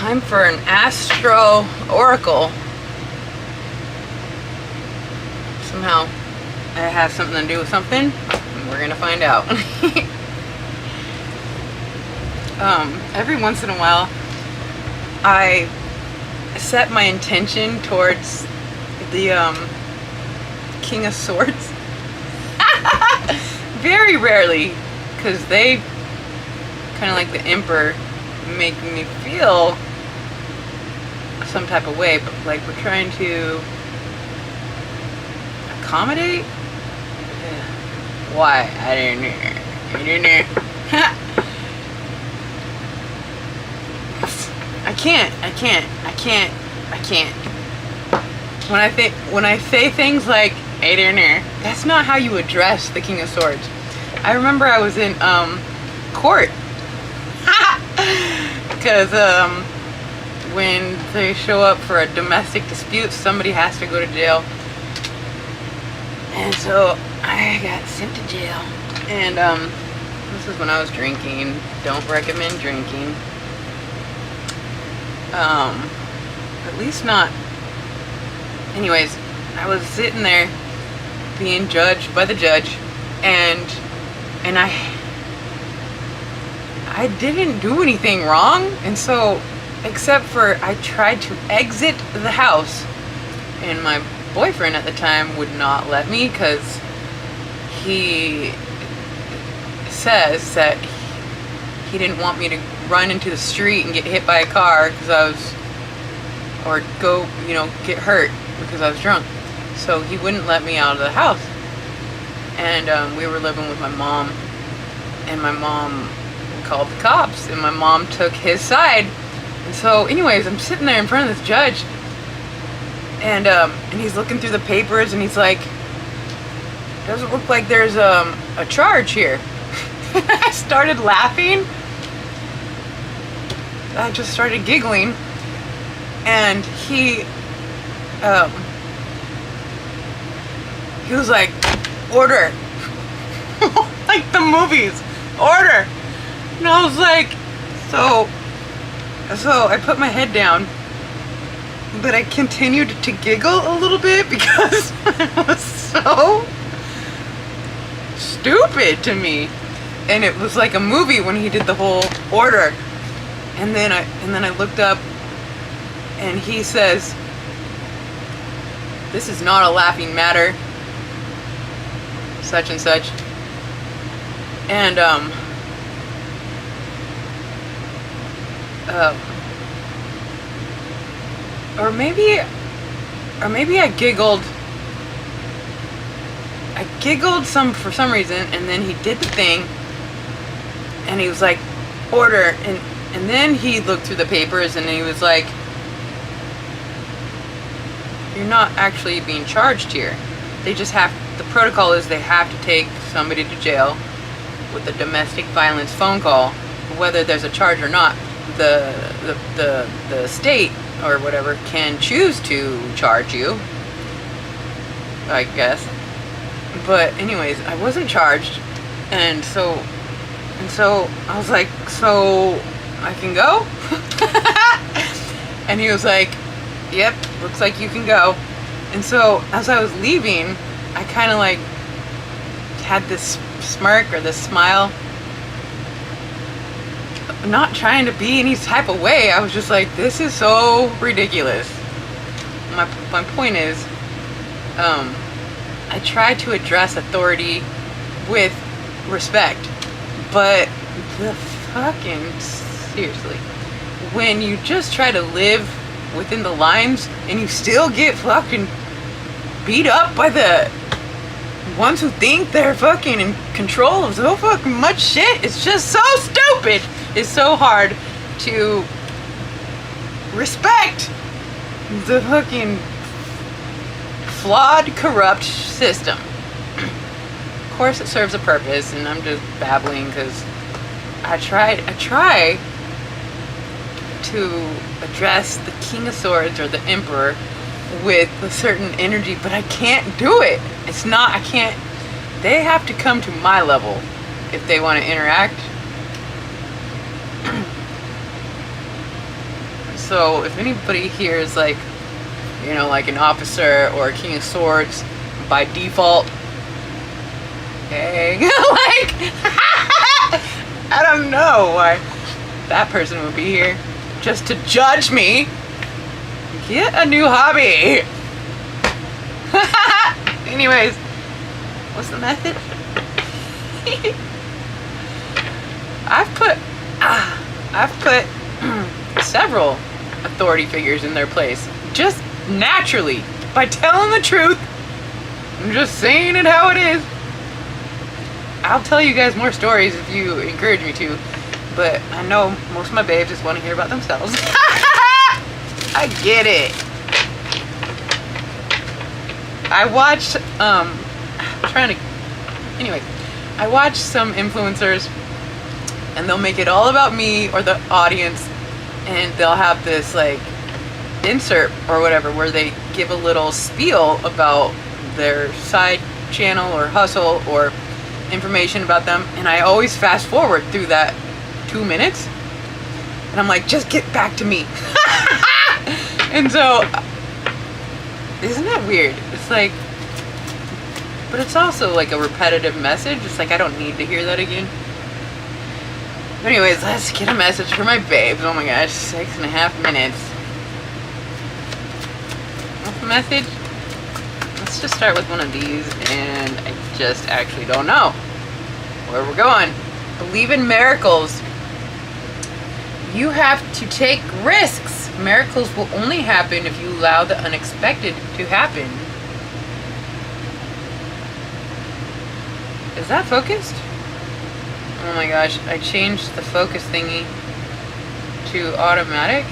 time for an astro oracle. Somehow it has something to do with something, and we're gonna find out. Every once in a while I set my intention towards the King of Swords. Very rarely, because they kind of like the Emperor make me feel some type of way, but like we're trying to accommodate. Why? I don't know. I can't. When I say things like I don't know, that's not how you address the King of Swords. I remember I was in court because when they show up for a domestic dispute, somebody has to go to jail, and so I got sent to jail. And this is when I was drinking. Don't recommend drinking. At least not. Anyways, I was sitting there being judged by the judge, and I didn't do anything wrong, and so except for I tried to exit the house, and my boyfriend at the time would not let me because he says that he didn't want me to run into the street and get hit by a car because I was, or go, get hurt because I was drunk. So he wouldn't let me out of the house. And we were living with my mom, and my mom called the cops, and my mom took his side. And so anyways, I'm sitting there in front of this judge, and he's looking through the papers, and he's like, doesn't look like there's a charge here. I started laughing. I just started giggling, and he was like, order. Like the movies, order. And I was like, so I put my head down, but I continued to giggle a little bit because it was so stupid to me. And it was like a movie when he did the whole order. And then I looked up, and he says, this is not a laughing matter, such and such. And or maybe I giggled for some reason, and then he did the thing, and he was like, order, and then he looked through the papers, and he was like, you're not actually being charged here. They just have, the protocol is they have to take somebody to jail with a domestic violence phone call, whether there's a charge or not. The state or whatever can choose to charge you, I guess. But anyways, I wasn't charged, and so I was like, so I can go? And he was like, yep, looks like you can go. And so as I was leaving, I kind of like had this smirk or this smile, not trying to be any type of way. I was just like, this is so ridiculous. My point is, I try to address authority with respect, but seriously, when you just try to live within the lines and you still get fucking beat up by the ones who think they're fucking in control of so fucking much shit, it's just so stupid. It's so hard to respect the fucking flawed, corrupt system. Of course it serves a purpose, and I'm just babbling because I try to address the King of Swords or the Emperor with a certain energy, but I can't do it. They have to come to my level if they want to interact. So if anybody here is like, you know, like an officer or a king of swords by default, okay, like, I don't know why that person would be here just to judge me. Get a new hobby. Anyways, what's the message? I've put several authority figures in their place just naturally by telling the truth. I'm just saying it how it is. I'll tell you guys more stories if you encourage me to, but I know most of my babes just want to hear about themselves. I get it. I watched I watch some influencers and they'll make it all about me or the audience, and they'll have this like insert or whatever where they give a little spiel about their side channel or hustle or information about them, and I always fast forward through that 2 minutes and I'm like, just get back to me. And so, isn't that weird? It's like, but it's also like a repetitive message. It's like, I don't need to hear that again. But anyways, let's get a message for my babes. Oh my gosh, 6.5 minutes. What's the message? Let's just start with one of these, and I just actually don't know where we're going. Believe in miracles. You have to take risks. Miracles will only happen if you allow the unexpected to happen. Is that focused? Oh my gosh, I changed the focus thingy to automatic.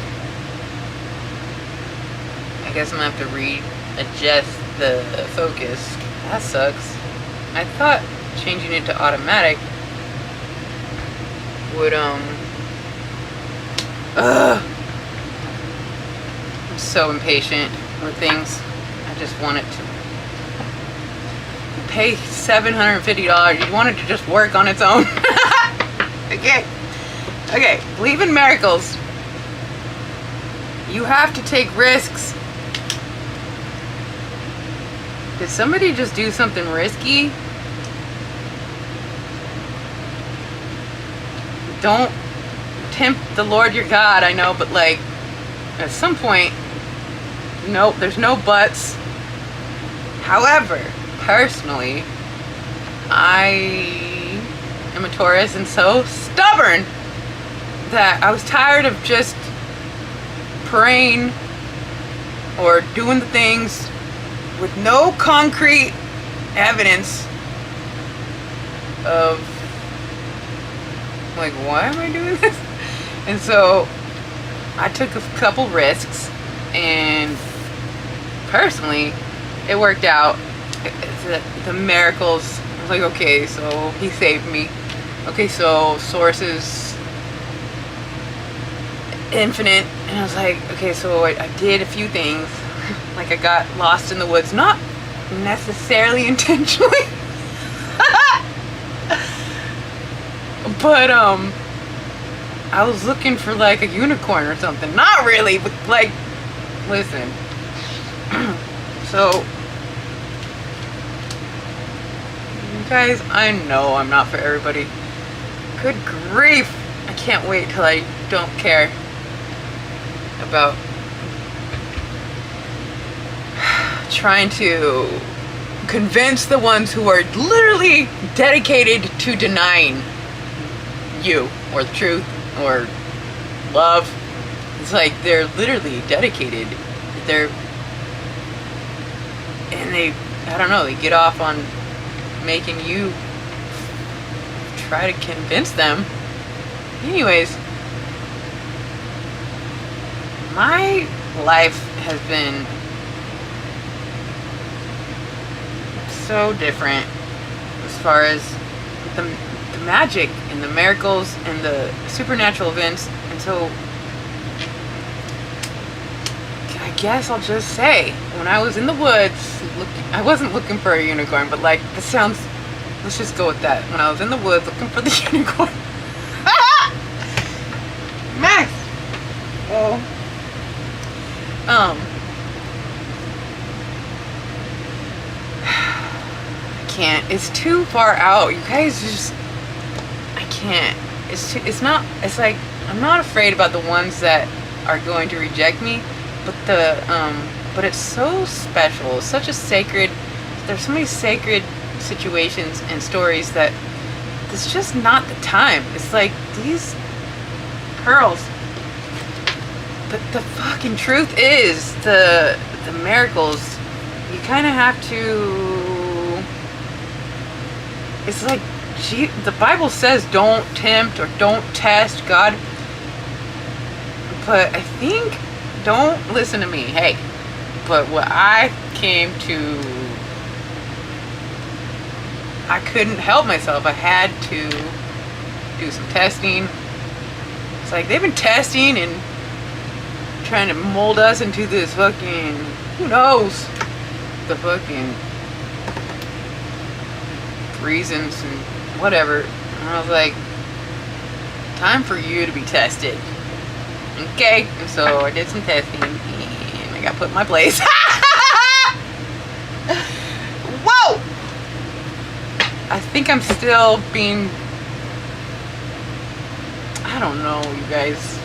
I guess I'm gonna have to readjust the focus. That sucks. I thought changing it to automatic would, I'm so impatient with things. I just want it to pay $750. You want it to just work on its own. Okay, believe in miracles. You have to take risks. Did somebody just do something risky? Don't tempt the Lord your God, I know, but like, at some point, nope, there's no buts. However, personally, I am a Taurus and so stubborn that I was tired of just praying or doing the things with no concrete evidence of like, why am I doing this? And so I took a couple risks, and personally it worked out. The miracles, I was like, okay, so he saved me. Okay, so source is infinite. And I was like, okay, so I did a few things. Like I got lost in the woods, not necessarily intentionally. But I was looking for like a unicorn or something. Not really, but like, listen. So you guys, I know I'm not for everybody. Good grief. I can't wait till I don't care about trying to convince the ones who are literally dedicated to denying you or the truth or love. It's like they're literally dedicated. I don't know, they get off on making you try to convince them. Anyways, my life has been so different as far as the magic and the miracles and the supernatural events. And so I guess I'll just say, when I was in the woods, I wasn't looking for a unicorn, but like, this sounds, let's just go with that. When I was in the woods looking for the unicorn. Max! Oh, I can't. It's too far out. You guys just, I can't. It's not, it's like, I'm not afraid about the ones that are going to reject me, but but it's so special. It's such a sacred, there's so many sacred situations and stories that it's just not the time. It's like these pearls. But the fucking truth is, the miracles, you kind of have to, it's like, the Bible says don't tempt or don't test God. But I think, don't listen to me, hey. But what I came to, I couldn't help myself. I had to do some testing. It's like they've been testing and trying to mold us into this fucking, who knows, the fucking reasons and whatever. And I was like, time for you to be tested. Okay, and so I did some testing and I got put in my place. Whoa! I think I'm still being, I don't know, you guys.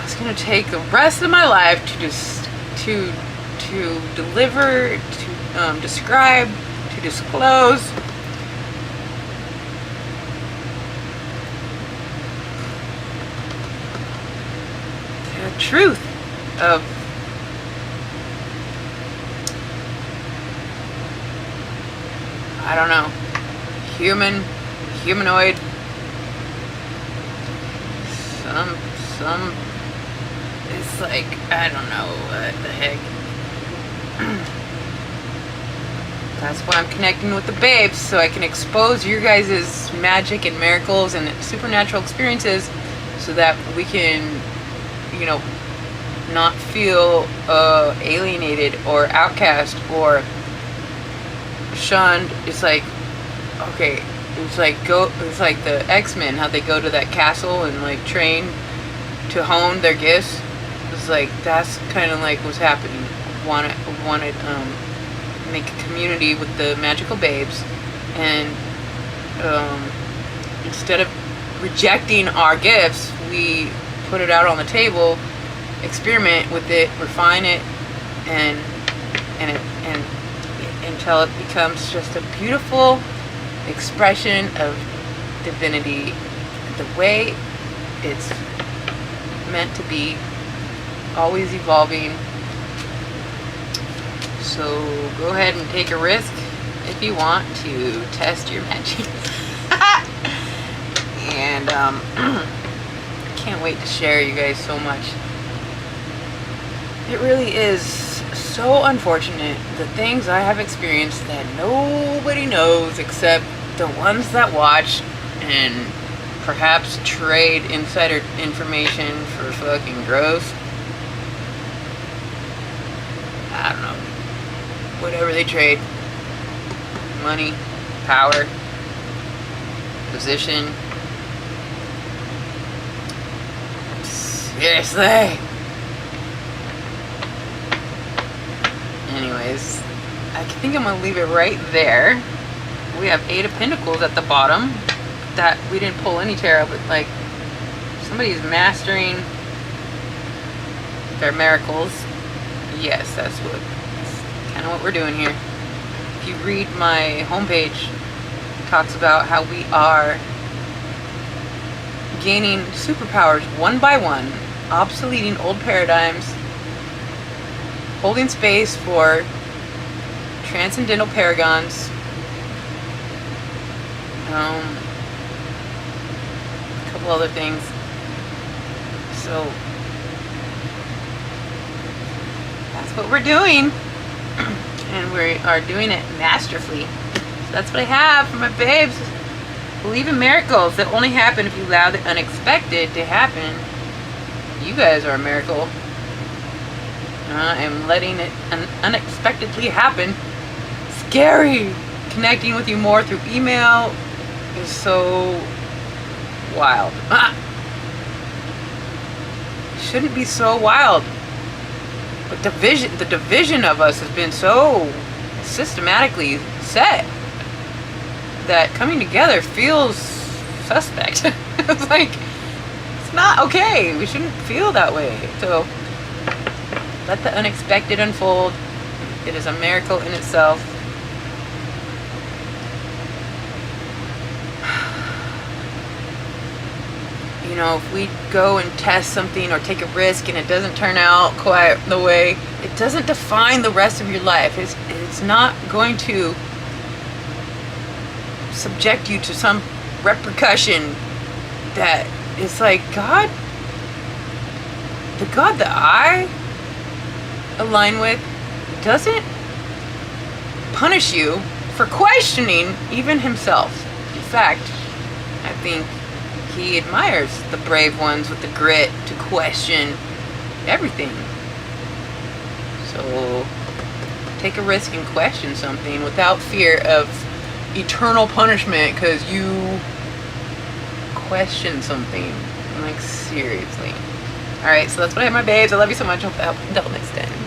It's gonna take the rest of my life to just to deliver, to describe, to disclose the truth of I don't know, humanoid, some, it's like, I don't know what the heck. That's why I'm connecting with the babes, so I can expose your guys' magic and miracles and supernatural experiences so that we can, you know, not feel alienated or outcast or shunned. It's like, okay, it's like the X-Men, how they go to that castle and like train to hone their gifts. It's like, that's kind of like what's happening. Wanted make a community with the magical babes, and instead of rejecting our gifts, we put it out on the table, experiment with it, refine it, and until it becomes just a beautiful expression of divinity, the way it's meant to be, always evolving. So go ahead and take a risk if you want to test your magic. And I can't wait to share you guys so much. It really is so unfortunate, the things I have experienced that nobody knows except the ones that watch and perhaps trade insider information for fucking growth. I don't know. Whatever they trade. Money, power, position. Seriously. Anyways, I think I'm gonna leave it right there. We have 8 of Pentacles at the bottom that we didn't pull any tarot, but like somebody's mastering their miracles. Yes, that's kind of what we're doing here. If you read my homepage, it talks about how we are gaining superpowers one by one, obsoleting old paradigms, holding space for transcendental paragons, a couple other things. So that's what we're doing, and we are doing it masterfully. So that's what I have for my babes. Believe in miracles that only happen if you allow the unexpected to happen. You guys are a miracle. I am letting it unexpectedly happen. Scary. Connecting with you more through email is so wild. shouldn't be so wild. But the division of us has been so systematically set that coming together feels suspect. It's like, it's not okay. We shouldn't feel that way. So let the unexpected unfold. It is a miracle in itself. You know, if we go and test something or take a risk and it doesn't turn out quite the way, it doesn't define the rest of your life. It's not going to subject you to some repercussion that is like, God, the God that I align with doesn't punish you for questioning even himself. In fact, I think he admires the brave ones with the grit to question everything. So take a risk and question something without fear of eternal punishment because you question something. Like, seriously. Alright, so that's what I have, my babes. I love you so much. Until next time.